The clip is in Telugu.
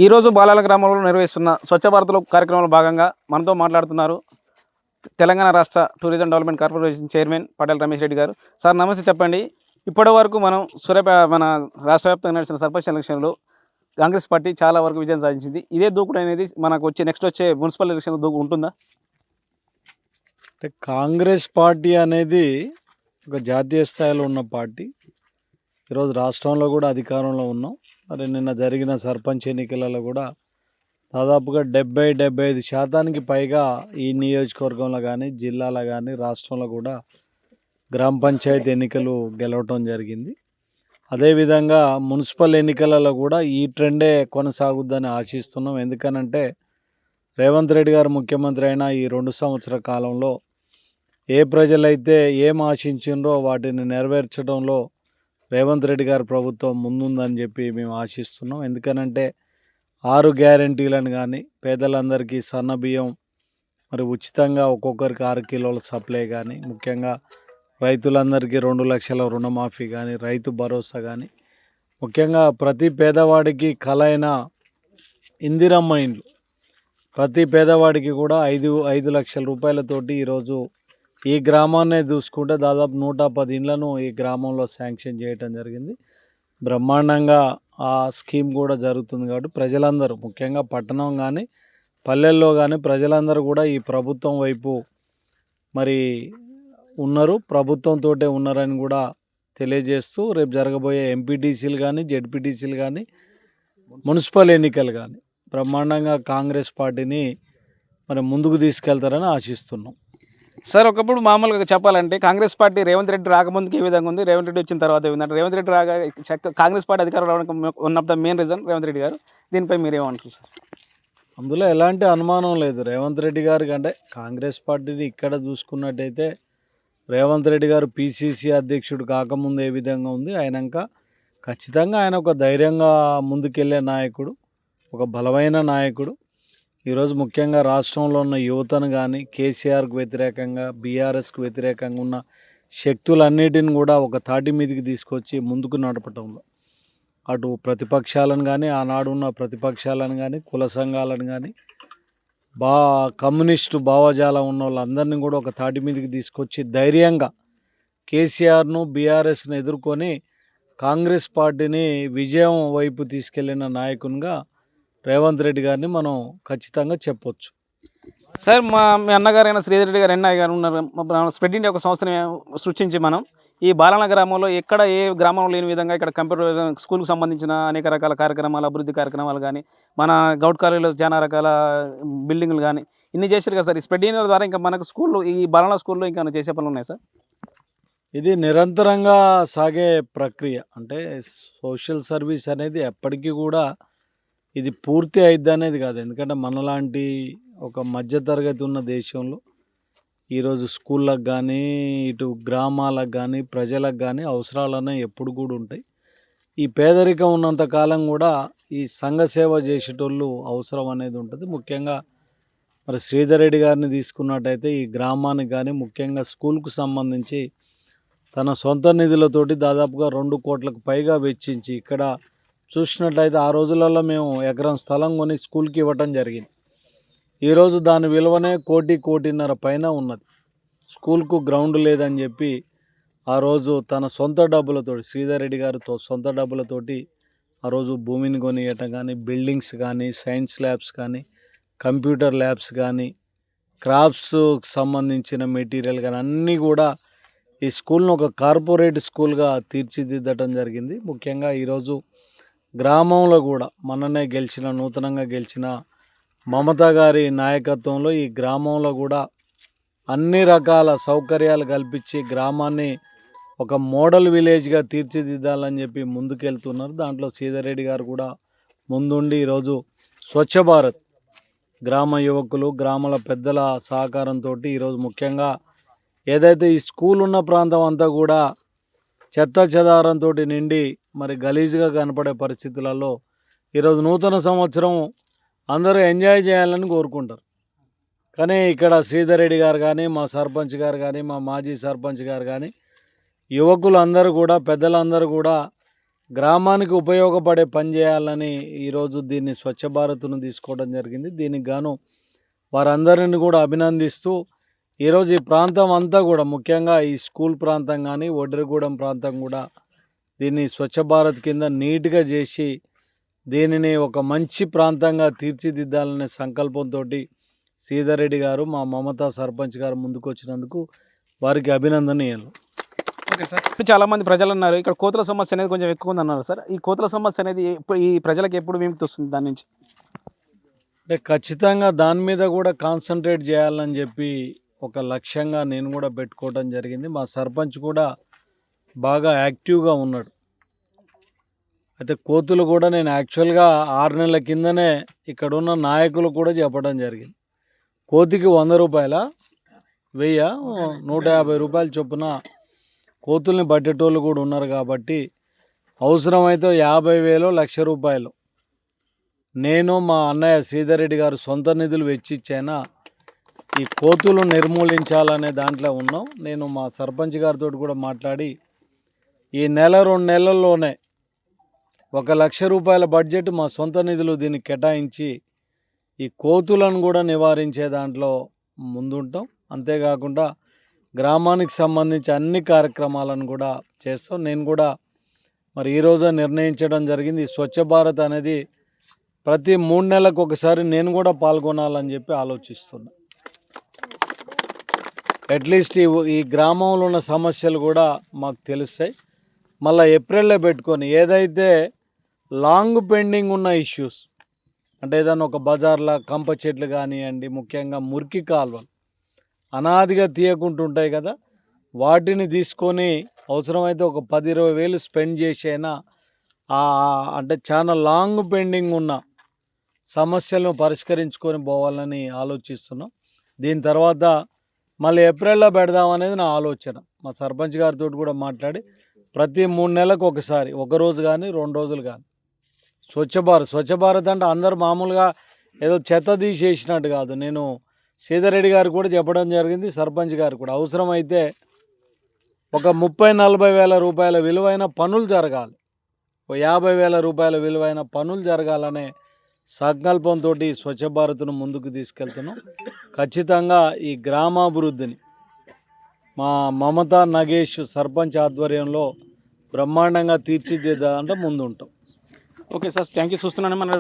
ఈరోజు బాలాల గ్రామంలో నిర్వహిస్తున్న స్వచ్ఛ భారత్లో కార్యక్రమంలో భాగంగా మనతో మాట్లాడుతున్నారు తెలంగాణ రాష్ట్ర tourism development corporation chairman Patel Ramesh Reddy గారు. సార్ నమస్తే, చెప్పండి. ఇప్పటి వరకు మనం మన రాష్ట్ర వ్యాప్తంగా నడిచిన సర్పంచ్ ఎలక్షన్లో కాంగ్రెస్ పార్టీ చాలా వరకు విజయం సాధించింది. ఇదే దూకుడు అనేది మనకు నెక్స్ట్ వచ్చే మున్సిపల్ ఎలక్షన్ దూకు ఉంటుందా? అంటే కాంగ్రెస్ పార్టీ అనేది ఒక జాతీయ స్థాయిలో ఉన్న పార్టీ. ఈరోజు రాష్ట్రంలో కూడా అధికారంలో ఉన్నాం. మరి నిన్న జరిగిన సర్పంచ్ ఎన్నికలలో కూడా దాదాపుగా 70-75% పైగా ఈ నియోజకవర్గంలో కానీ, జిల్లాలో కానీ, రాష్ట్రంలో కూడా గ్రామ పంచాయతీ ఎన్నికలు గెలవటం జరిగింది. అదేవిధంగా మున్సిపల్ ఎన్నికలలో కూడా ఈ ట్రెండే కొనసాగుద్దని ఆశిస్తున్నాం. ఎందుకనంటే రేవంత్ రెడ్డి గారు ముఖ్యమంత్రి అయిన ఈ 2 సంవత్సరాల కాలంలో ఏ ప్రజలైతే ఏం ఆశించిండ్రో వాటిని నెరవేర్చడంలో రేవంత్ రెడ్డి గారి ప్రభుత్వం ముందుందని చెప్పి మేము ఆశిస్తున్నాం. ఎందుకనంటే 6 గ్యారంటీలను కానీ, పేదలందరికీ సన్న బియ్యం మరి ఉచితంగా ఒక్కొక్కరికి 6 కిలోల సప్లై కానీ, ముఖ్యంగా రైతులందరికీ 2 లక్షల రుణమాఫీ కానీ, రైతు భరోసా కానీ, ముఖ్యంగా ప్రతి పేదవాడికి కల అయిన ఇందిరమ్మ ఇండ్లు ప్రతి పేదవాడికి కూడా 5 లక్షల రూపాయలతోటి ఈరోజు ఈ గ్రామాన్నే చూసుకుంటే దాదాపు 110 ఇండ్లను ఈ గ్రామంలో శాంక్షన్ చేయటం జరిగింది. బ్రహ్మాండంగా ఆ స్కీమ్ కూడా జరుగుతుంది. కాబట్టి ప్రజలందరూ ముఖ్యంగా పట్టణం కానీ, పల్లెల్లో కానీ ప్రజలందరూ కూడా ఈ ప్రభుత్వం వైపు మరి ఉన్నారు, ప్రభుత్వంతో ఉన్నారని కూడా తెలియజేస్తూ రేపు జరగబోయే ఎంపీటీసీలు కానీ, జెడ్పీటీసీలు కానీ, మున్సిపల్ ఎన్నికలు కానీ బ్రహ్మాండంగా కాంగ్రెస్ పార్టీని మరి ముందుకు తీసుకెళ్తారని ఆశిస్తున్నాం. సార్, ఒకప్పుడు మామూలుగా చెప్పాలంటే కాంగ్రెస్ పార్టీ రేవంత్ రెడ్డి రాకముందుకు ఏ విధంగా ఉంది, రేవంత్ రెడ్డి వచ్చిన తర్వాత ఏ విధంగా, రేవంత్ రెడ్డి కాంగ్రెస్ పార్టీ అధికారం రావడానికి one of the main reason Revanth Reddy గారు. దీనిపై మీరేమంటారు సార్? అందులో ఎలాంటి అనుమానం లేదు. రేవంత్ రెడ్డి గారి కంటే కాంగ్రెస్ పార్టీని ఇక్కడ చూసుకున్నట్టయితే రేవంత్ రెడ్డి గారు పిసిసి అధ్యక్షుడు కాకముందు ఏ విధంగా ఉంది, అయినాక ఖచ్చితంగా ఆయన ఒక ధైర్యంగా ముందుకెళ్ళే నాయకుడు, ఒక బలమైన నాయకుడు. ఈరోజు ముఖ్యంగా రాష్ట్రంలో ఉన్న యువతను కానీ, కేసీఆర్కు వ్యతిరేకంగా, బీఆర్ఎస్కు వ్యతిరేకంగా ఉన్న శక్తులన్నిటిని కూడా ఒక తాటి మీదకి తీసుకొచ్చి ముందుకు నడపటంలో అటు ప్రతిపక్షాలను కానీ, ఆనాడు ఉన్న ప్రతిపక్షాలను కానీ, కుల సంఘాలను కానీ, కమ్యూనిస్టు భావజాలం ఉన్న వాళ్ళందరినీ కూడా ఒక తాటి మీదకి తీసుకొచ్చి ధైర్యంగా కేసీఆర్ను, బీఆర్ఎస్ను ఎదుర్కొని కాంగ్రెస్ పార్టీని విజయం వైపు తీసుకెళ్లిన నాయకునిగా రేవంత్ రెడ్డి గారిని మనం ఖచ్చితంగా చెప్పొచ్చు. సార్, మీ అన్నగారైన శ్రీధర్ రెడ్డి గారు, ఎన్ఐ గారు ఉన్నారు. స్ప్రెడ్ ఇండియా ఒక సంస్థని సృష్టించి మనం ఈ బాలాల గ్రామంలో ఎక్కడ ఏ గ్రామంలో లేని విధంగా ఇక్కడ కంప్యూటర్ స్కూల్కి సంబంధించిన అనేక రకాల కార్యక్రమాలు, అభివృద్ధి కార్యక్రమాలు కానీ, మన గౌట్ కాలేజీలో చాలా రకాల బిల్డింగ్లు కానీ ఇన్ని చేశారు కదా సార్. ఈ స్ప్రెడ్ ఇండియా ద్వారా ఇంకా మనకు స్కూల్లో, ఈ బాలాల స్కూల్లో ఇంకా చేసే పనులు ఉన్నాయి సార్? ఇది నిరంతరంగా సాగే ప్రక్రియ. అంటే సోషల్ సర్వీస్ అనేది ఎప్పటికీ కూడా ఇది పూర్తి అయిద్ది అనేది కాదు. ఎందుకంటే మనలాంటి ఒక మధ్యతరగతి ఉన్న దేశంలో ఈరోజు స్కూళ్ళకు కానీ, ఇటు గ్రామాలకు కానీ, ప్రజలకు కానీ అవసరాలనే ఎప్పుడు కూడా ఉంటాయి. ఈ పేదరికం ఉన్నంతకాలం కూడా ఈ సంఘ సేవ చేసేటోళ్ళు అవసరం అనేది ఉంటుంది. ముఖ్యంగా మరి శ్రీధర్ రెడ్డి గారిని తీసుకున్నట్టయితే ఈ గ్రామానికి కానీ, ముఖ్యంగా స్కూల్కు సంబంధించి తన సొంత నిధులతోటి దాదాపుగా 2 కోట్లకు పైగా వెచ్చించి, ఇక్కడ చూసినట్లయితే ఆ రోజులలో మేము ఎకరం స్థలం కొని స్కూల్కి ఇవ్వటం జరిగింది. ఈరోజు దాని విలువనే 1.5 పైన ఉన్నది. స్కూల్కు గ్రౌండ్ లేదని చెప్పి ఆ రోజు తన సొంత డబ్బులతోటి, శ్రీధర్ రెడ్డి గారితో సొంత డబ్బులతోటి ఆ రోజు భూమిని కొనియటం కానీ, బిల్డింగ్స్ కానీ, సైన్స్ ల్యాబ్స్ కానీ, కంప్యూటర్ ల్యాబ్స్ కానీ, క్రాఫ్ట్స్కి సంబంధించిన మెటీరియల్ కానీ అన్నీ కూడా ఈ స్కూల్ను ఒక కార్పొరేట్ స్కూల్గా తీర్చిదిద్దటం జరిగింది. ముఖ్యంగా ఈరోజు గ్రామంలో కూడా నూతనంగా గెలిచిన మమతా గారి నాయకత్వంలో ఈ గ్రామంలో కూడా అన్ని రకాల సౌకర్యాలు కల్పించి గ్రామాన్ని ఒక మోడల్ విలేజ్గా తీర్చిదిద్దాలని చెప్పి ముందుకెళ్తున్నారు. దాంట్లో శ్రీధర్ రెడ్డి గారు కూడా ముందుండి ఈరోజు స్వచ్ఛ భారత్ గ్రామ యువకులు, గ్రామాల పెద్దల సహకారంతో ఈరోజు ముఖ్యంగా ఏదైతే ఈ స్కూల్ ఉన్న ప్రాంతం అంతా కూడా చెత్త చెదారంతో నిండి మరి గలీజ్గా కనపడే పరిస్థితులలో ఈరోజు నూతన సంవత్సరం అందరూ ఎంజాయ్ చేయాలని కోరుకుంటారు. కానీ ఇక్కడ శ్రీధర్ రెడ్డి గారు కానీ, మా సర్పంచ్ గారు కానీ, మా మాజీ సర్పంచ్ గారు కానీ, యువకులందరూ కూడా, పెద్దలందరూ కూడా గ్రామానికి ఉపయోగపడే పని చేయాలని ఈరోజు దీన్ని స్వచ్ఛ భారత్ను తీసుకోవడం జరిగింది. దీనికి గాను వారందరిని కూడా అభినందిస్తూ ఈరోజు ఈ ప్రాంతం అంతా కూడా ముఖ్యంగా ఈ స్కూల్ ప్రాంతం కానీ ఒడ్రగూడెం ప్రాంతం కూడా దీన్ని స్వచ్ఛ భారత్ కింద నీట్గా చేసి దీనిని ఒక మంచి ప్రాంతంగా తీర్చిదిద్దాలనే సంకల్పంతో శ్రీధర్ రెడ్డి గారు మా మమతా సర్పంచ్ గారు ముందుకు వచ్చినందుకు వారికి అభినందనీయాలు. ఓకే సార్, ఇప్పుడు చాలామంది ప్రజలు అన్నారు ఇక్కడ కోతుల సమస్య అనేది కొంచెం ఎక్కువ ఉంది అన్నారు సార్. ఈ కోతుల సమస్య అనేది ఈ ప్రజలకు ఎప్పుడు విముక్తి వస్తుంది దాని నుంచి? అంటే ఖచ్చితంగా దాని మీద కూడా కాన్సన్ట్రేట్ చేయాలని చెప్పి ఒక లక్ష్యంగా నేను కూడా పెట్టుకోవడం జరిగింది. మా సర్పంచ్ కూడా బాగా యాక్టివ్గా ఉన్నాడు. అయితే కోతులు కూడా నేను యాక్చువల్గా 6 నెలల కిందనే ఇక్కడ ఉన్న నాయకులు కూడా చెప్పడం జరిగింది. కోతికి 100 రూపాయల 1000 150 రూపాయల చొప్పున కోతుల్ని పట్టేటోళ్ళు కూడా ఉన్నారు. కాబట్టి అవసరమైతే 50,000 1,00,000 రూపాయలు నేను మా అన్నయ్య శ్రీధర్ రెడ్డి గారు సొంత నిధులు వెచ్చిచ్చైనా ఈ కోతులు నిర్మూలించాలనే దాంట్లో ఉన్నాం. నేను మా సర్పంచ్ గారితో కూడా మాట్లాడి ఈ నెల 2 నెలల్లోనే 1,00,000 రూపాయల బడ్జెట్ మా సొంత నిధులు దీనికి కేటాయించి ఈ కోతులను కూడా నివారించే దాంట్లో ముందుంటాం. అంతేకాకుండా గ్రామానికి సంబంధించి అన్ని కార్యక్రమాలను కూడా చేస్తాం. నేను కూడా మరి ఈరోజు నిర్ణయించడం జరిగింది. ఈ స్వచ్ఛ భారత్ అనేది ప్రతి 3 నెలలకు ఒకసారి నేను కూడా పాల్గొనాలని చెప్పి ఆలోచిస్తున్నా. అట్లీస్ట్ ఈ గ్రామంలో ఉన్న సమస్యలు కూడా మాకు తెలుస్తాయి. మళ్ళీ ఏప్రిల్లో పెట్టుకొని ఏదైతే లాంగ్ పెండింగ్ ఉన్న ఇష్యూస్ అంటే ఏదైనా ఒక బజార్లో కంప చెట్లు కానివ్వండి, ముఖ్యంగా మురికి కాలువలు అనాదిగా తీయకుంటుంటాయి కదా, వాటిని తీసుకొని అవసరమైతే ఒక 10-20 వేలు స్పెండ్ చేసైనా అంటే చాలా లాంగ్ పెండింగ్ ఉన్న సమస్యలను పరిష్కరించుకొని పోవాలని ఆలోచిస్తున్నాం. దీని తర్వాత మళ్ళీ ఏప్రిల్లో పెడదామనేది నా ఆలోచన. మా సర్పంచ్ గారితో కూడా మాట్లాడి ప్రతి 3 నెలలకు ఒకసారి, ఒకరోజు కానీ 2 రోజులు కానీ స్వచ్ఛ భారత్ అంటే అందరు మామూలుగా ఏదో చెత్త తీసేసినట్టు కాదు. నేను శ్రీధర్ రెడ్డి గారు కూడా చెప్పడం జరిగింది, సర్పంచ్ గారు కూడా అవసరమైతే ఒక 30-40 వేల రూపాయల విలువైన పనులు జరగాలి, 50 వేల రూపాయల విలువైన పనులు జరగాలనే సంకల్పంతో స్వచ్ఛ భారత్ను ముందుకు తీసుకెళ్తున్నాం. ఖచ్చితంగా ఈ గ్రామాభివృద్ధిని మా మమతా నగేష్ సర్పంచ్ ఆధ్వర్యంలో బ్రహ్మాండంగా తీర్చిదిద్దాలంటే ముందుంటాం. Okay sir, thank you. చూస్తున్నాను మన